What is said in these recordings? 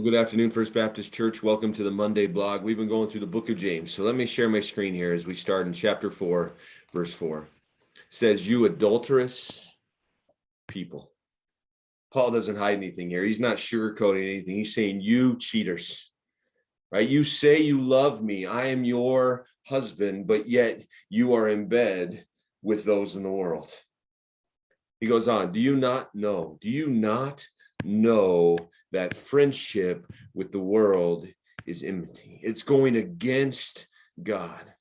Good afternoon, First Baptist Church. Welcome to the Monday blog. We've been going through the book of James. So let me share my screen here as we start in chapter 4, verse 4. It says, "You adulterous people." Paul doesn't hide anything here. He's not sugarcoating anything. He's saying, you cheaters, right? You say you love me. I am your husband, but yet you are in bed with those in the world. He goes on, do you not know that friendship with the world is enmity? It's going against God,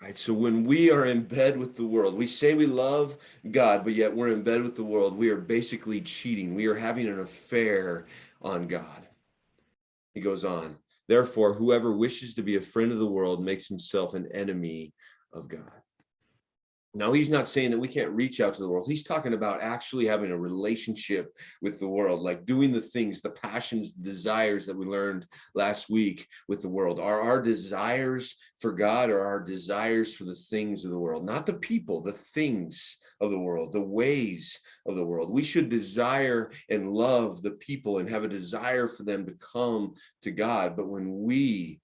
right? So when we are in bed with the world, we say we love God, but yet we're in bed with the world. We are basically cheating. We are having an affair on God. He goes on, therefore, whoever wishes to be a friend of the world makes himself an enemy of God. Now, he's not saying that we can't reach out to the world. He's talking about actually having a relationship with the world, like doing the things, the passions, the desires that we learned last week with the world. Are our desires for God or our desires for the things of the world? Not the people, the things of the world, the ways of the world. We should desire and love the people and have a desire for them to come to God. But when we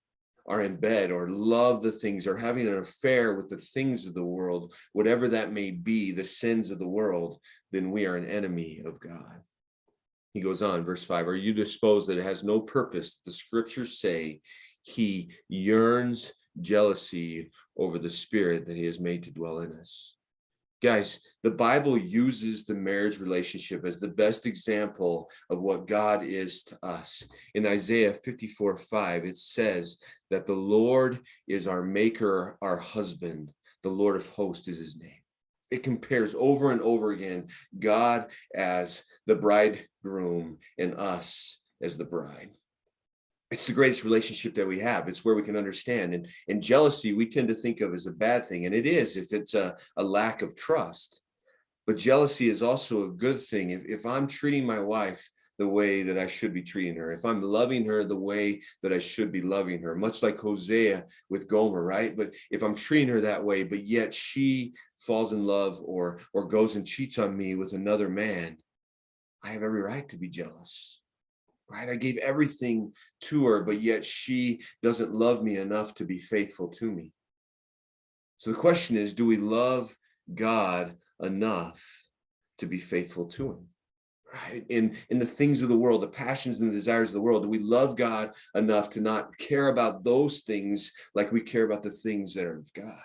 are in bed or love the things or having an affair with the things of the world, whatever that may be, the sins of the world, then we are an enemy of God. He goes on, verse 5, are you disposed that it has no purpose? The scriptures say he yearns jealousy over the spirit that he has made to dwell in us. Guys, the Bible uses the marriage relationship as the best example of what God is to us. In Isaiah 54:5, it says that the Lord is our maker, our husband. The Lord of hosts is his name. It compares over and over again God as the bridegroom and us as the bride. It's the greatest relationship that we have. It's where we can understand. And jealousy, we tend to think of as a bad thing. And it is if it's a lack of trust. But jealousy is also a good thing. If I'm treating my wife the way that I should be treating her, if I'm loving her the way that I should be loving her, much like Hosea with Gomer, right? But if I'm treating her that way, but yet she falls in love or goes and cheats on me with another man, I have every right to be jealous. Right? I gave everything to her, but yet she doesn't love me enough to be faithful to me. So the question is, do we love God enough to be faithful to him? Right? In the things of the world, the passions and the desires of the world, do we love God enough to not care about those things like we care about the things that are of God?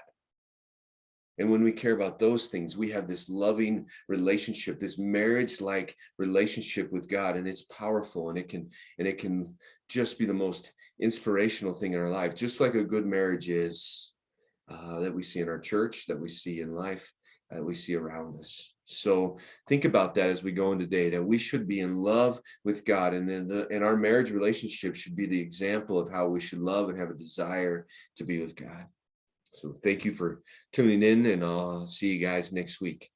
And when we care about those things, we have this loving relationship, this marriage-like relationship with God, and it's powerful, and it can just be the most inspirational thing in our life, just like a good marriage is that we see in our church, that we see in life, that we see around us. So think about that as we go in today, that we should be in love with God, and our marriage relationship should be the example of how we should love and have a desire to be with God. So thank you for tuning in, and I'll see you guys next week.